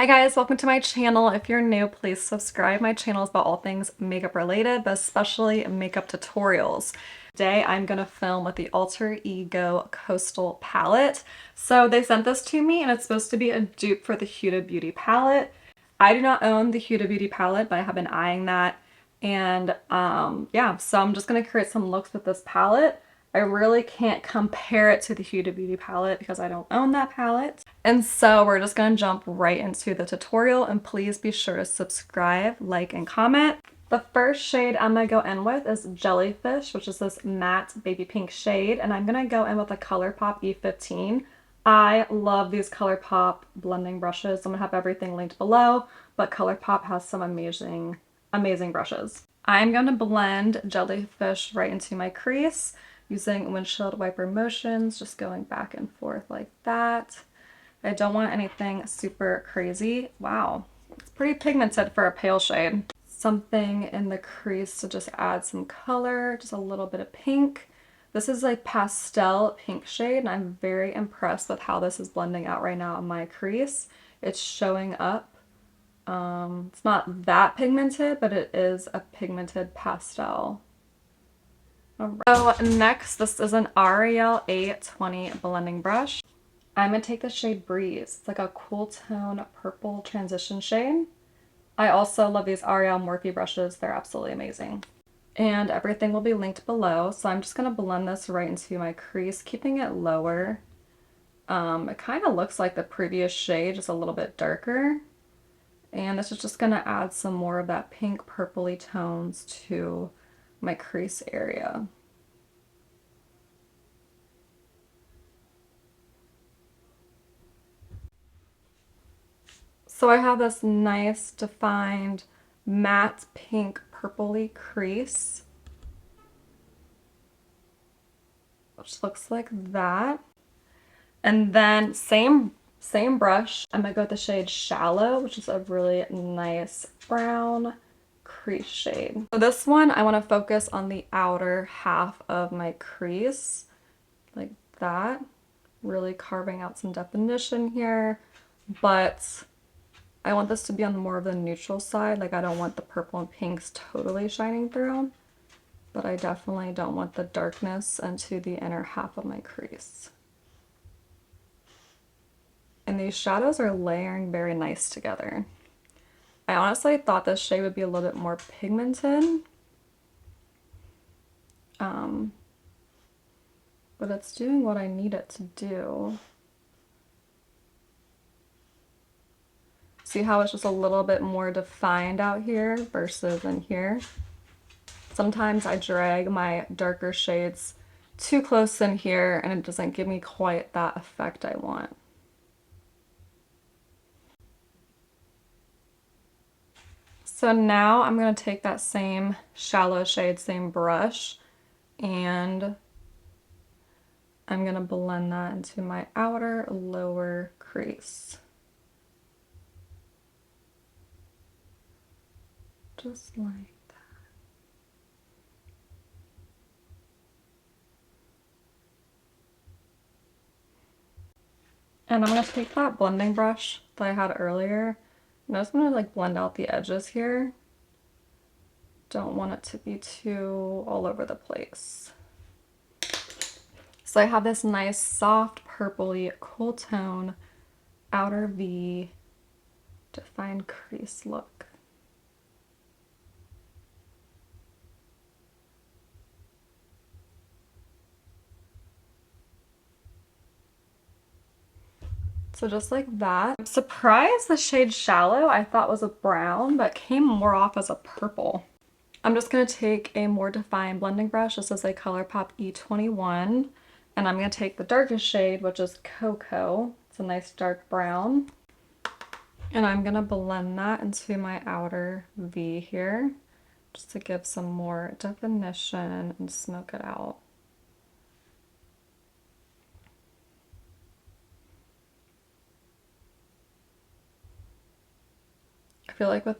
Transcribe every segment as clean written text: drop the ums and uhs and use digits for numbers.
Hi guys, welcome to my channel. If you're new, please subscribe. My channel is about all things makeup related, but especially makeup tutorials. Today I'm gonna film with the Alter Ego Coastal palette. So they sent this to me and it's supposed to be a dupe for the Huda Beauty palette. I do not own the Huda Beauty palette, but I have been eyeing that. And yeah, so I'm just gonna create some looks with this palette. I really can't compare it to the Huda Beauty palette because I don't own that palette. And so we're just gonna jump right into the tutorial, and please be sure to subscribe, like, and comment. The first shade I'm gonna go in with is Jellyfish, which is this matte baby pink shade, and I'm gonna go in with a ColourPop E15. I love these ColourPop blending brushes. I'm gonna have everything linked below, but ColourPop has some amazing brushes. I'm gonna blend Jellyfish right into my crease using windshield wiper motions, just going back and forth like that. I don't want anything super crazy. Wow, it's pretty pigmented for a pale shade. Something in the crease to just add some color, just a little bit of pink. This is a pastel pink shade, and I'm very impressed with how this is blending out right now on my crease. It's showing up. It's not that pigmented, but it is a pigmented pastel. So next, this is an Ariel A20 blending brush. I'm going to take the shade Breeze. It's like a cool tone purple transition shade. I also love these Ariel Morphe brushes. They're absolutely amazing. And everything will be linked below. So I'm just going to blend this right into my crease, keeping it lower. It kind of looks like the previous shade, just a little bit darker. And this is just going to add some more of that pink purpley tones to my crease area. So I have this nice defined matte pink purpley crease, which looks like that. And then same brush, I'm gonna go with the shade Shallow, which is a really nice brown crease shade. So this one, I want to focus on the outer half of my crease, like that. Really carving out some definition here, but I want this to be on more of the neutral side. Like, I don't want the purple and pinks totally shining through, but I definitely don't want the darkness into the inner half of my crease. And these shadows are layering very nice together. I honestly thought this shade would be a little bit more pigmented, but it's doing what I need it to do. See how it's just a little bit more defined out here versus in here? Sometimes I drag my darker shades too close in here and it doesn't give me quite that effect I want. So now I'm going to take that same shallow shade, same brush, and I'm going to blend that into my outer lower crease. Just like that. And I'm going to take that blending brush that I had earlier, and I'm just going to like blend out the edges here. Don't want it to be too all over the place. So I have this nice soft purpley cool tone outer V defined crease look. So just like that. I'm surprised the shade Shallow I thought was a brown, but came more off as a purple. I'm just going to take a more defined blending brush. This is a ColourPop E21. And I'm going to take the darkest shade, which is Cocoa. It's a nice dark brown. And I'm going to blend that into my outer V here, just to give some more definition and smoke it out. I feel like with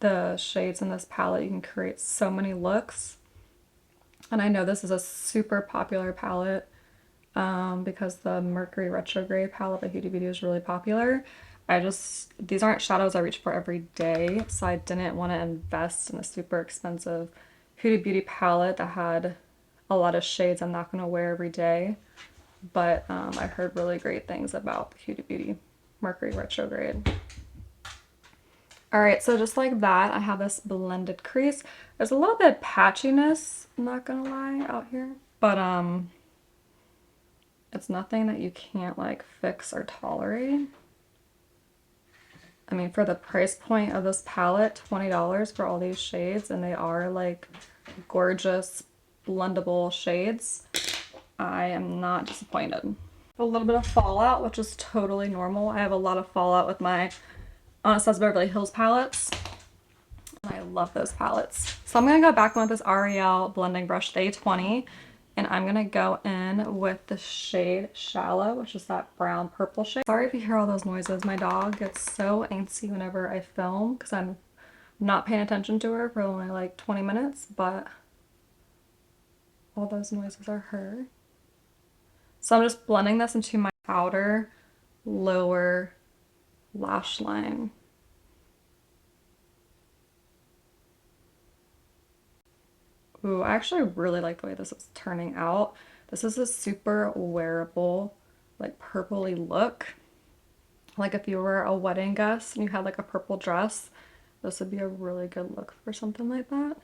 the shades in this palette, you can create so many looks. And I know this is a super popular palette because the Mercury retrograde palette by Huda Beauty is really popular. these aren't shadows I reach for every day, so I didn't want to invest in a super expensive Huda Beauty palette that had a lot of shades I'm not going to wear every day. But I heard really great things about the Huda Beauty Mercury retrograde. Alright, so just like that, I have this blended crease. There's a little bit of patchiness, I'm not gonna lie, out here. But it's nothing that you can't like fix or tolerate. I mean, for the price point of this palette, $20 for all these shades, and they are like gorgeous blendable shades, I am not disappointed. A little bit of fallout, which is totally normal. I have a lot of fallout with my Anastasia Beverly Hills palettes. And I love those palettes. So I'm going to go back in with this Ariel blending brush Day 20. And I'm going to go in with the shade Shallow, which is that brown purple shade. Sorry if you hear all those noises. My dog gets so antsy whenever I film because I'm not paying attention to her for only like 20 minutes. But all those noises are her. So I'm just blending this into my outer lower lash line. Ooh, I actually really like the way this is turning out. This is a super wearable, like purpley look. Like if you were a wedding guest and you had like a purple dress, this would be a really good look for something like that.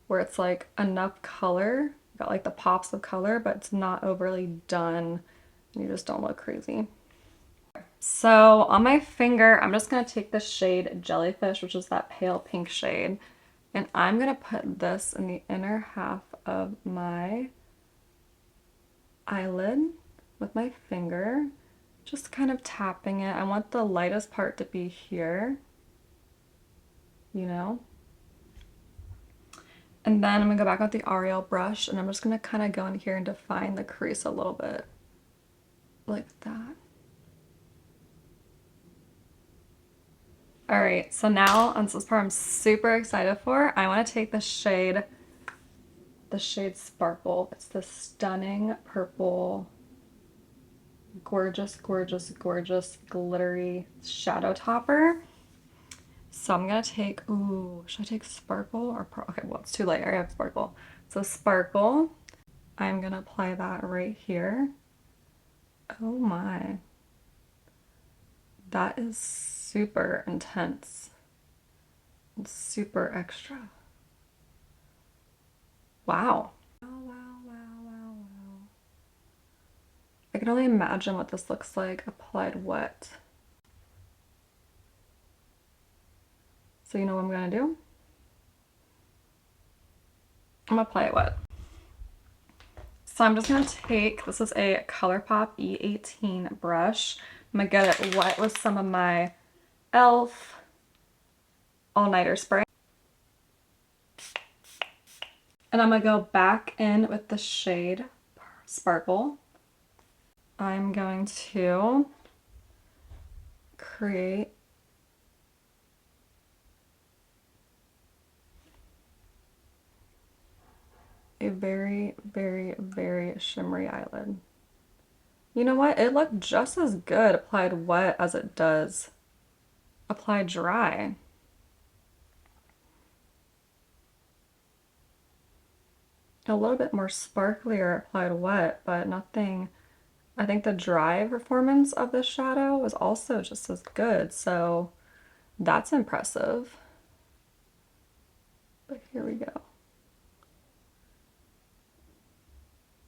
Where it's like enough color, got like the pops of color, but it's not overly done and you just don't look crazy. So on my finger, I'm just going to take the shade Jellyfish, which is that pale pink shade, and I'm going to put this in the inner half of my eyelid with my finger, just kind of tapping it. I want the lightest part to be here, you know? And then I'm going to go back with the Ariel brush, and I'm just going to kind of go in here and define the crease a little bit, like that. Alright, so now on this part I'm super excited for. I want to take the shade Sparkle. It's the stunning purple, gorgeous, gorgeous, gorgeous, glittery shadow topper. So I'm gonna take, ooh, should I take Sparkle or Pearl? Okay, well, it's too late. I already have Sparkle. So Sparkle, I'm gonna apply that right here. Oh my. That is super intense. It's super extra. Wow. Wow, wow, wow, wow, wow. I can only imagine what this looks like applied wet. So you know what I'm gonna do? I'm gonna apply it wet. So I'm just gonna take, this is a ColourPop E18 brush. I'm gonna get it wet with some of my e.l.f. all-nighter spray. And I'm gonna go back in with the shade Sparkle. I'm going to create a very, very, very shimmery eyelid. You know what? It looked just as good applied wet as it does applied dry. A little bit more sparklier applied wet, but nothing. I think the dry performance of this shadow was also just as good, so that's impressive. But here we go.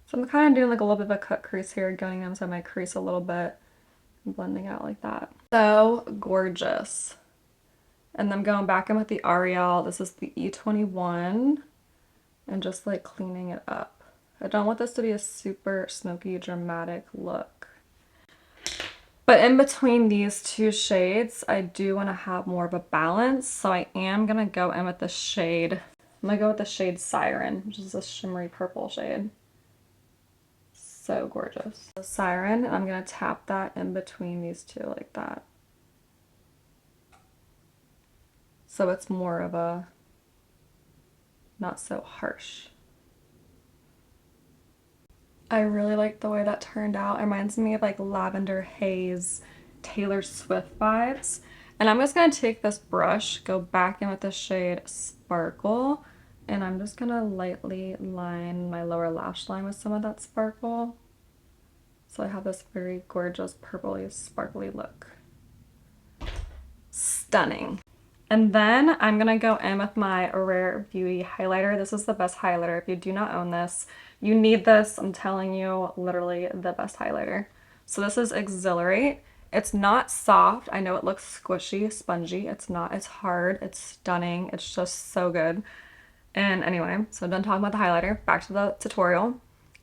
So I'm kind of doing like a little bit of a cut crease here, going inside my crease a little bit and blending out like that. So gorgeous. And then I'm going back in with the Ariel. This is the E21 and just like cleaning it up. I don't want this to be a super smoky, dramatic look. But in between these two shades, I do want to have more of a balance. So I am going to go in with the shade, I'm going to go with the shade Siren, which is a shimmery purple shade. So gorgeous. So Siren, I'm going to tap that in between these two like that. So it's more of a not so harsh. I really like the way that turned out. It reminds me of like Lavender Haze Taylor Swift vibes. And I'm just gonna take this brush, go back in with the shade Sparkle, and I'm just gonna lightly line my lower lash line with some of that sparkle. So I have this very gorgeous purpley sparkly look. Stunning. And then I'm gonna go in with my Rare Beauty highlighter. This is the best highlighter. If you do not own this, you need this. I'm telling you, literally the best highlighter. So this is Exhilarate. It's not soft. I know it looks squishy, spongy. It's not. It's hard. It's stunning. It's just so good. And anyway, so done talking about the highlighter. Back to the tutorial.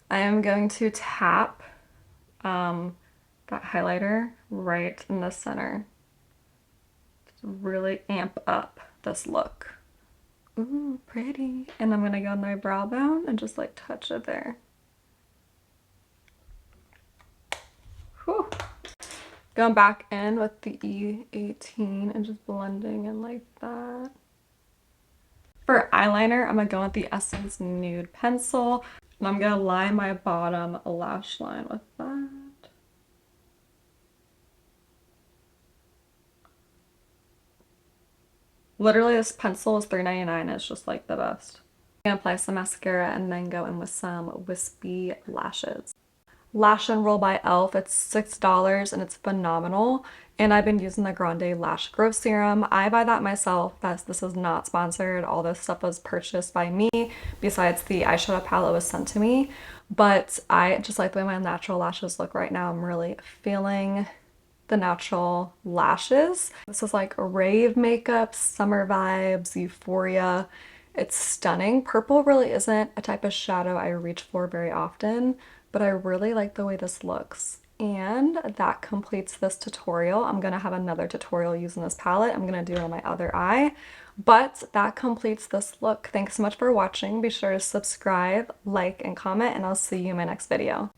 I am going to tap that highlighter right in the center. Really amp up this look. Ooh, pretty. And I'm gonna go on my brow bone and just like touch it there. Whew. Going back in with the E18 and just blending in like that. For eyeliner, I'm gonna go with the Essence Nude Pencil. And I'm gonna line my bottom lash line with that. Literally, this pencil is $3.99. It's just like the best. I'm gonna apply some mascara and then go in with some wispy lashes. Lash and Roll by e.l.f. It's $6 and it's phenomenal. And I've been using the Grande Lash Growth Serum. I buy that myself. This is not sponsored. All this stuff was purchased by me, besides the eyeshadow palette was sent to me. But I just like the way my natural lashes look right now. I'm really feeling the natural lashes. This is like rave makeup, summer vibes, euphoria. It's stunning. Purple really isn't a type of shadow I reach for very often, but I really like the way this looks. And that completes this tutorial. I'm gonna have another tutorial using this palette. I'm gonna do it on my other eye, but that completes this look. Thanks so much for watching. Be sure to subscribe, like, and comment, and I'll see you in my next video.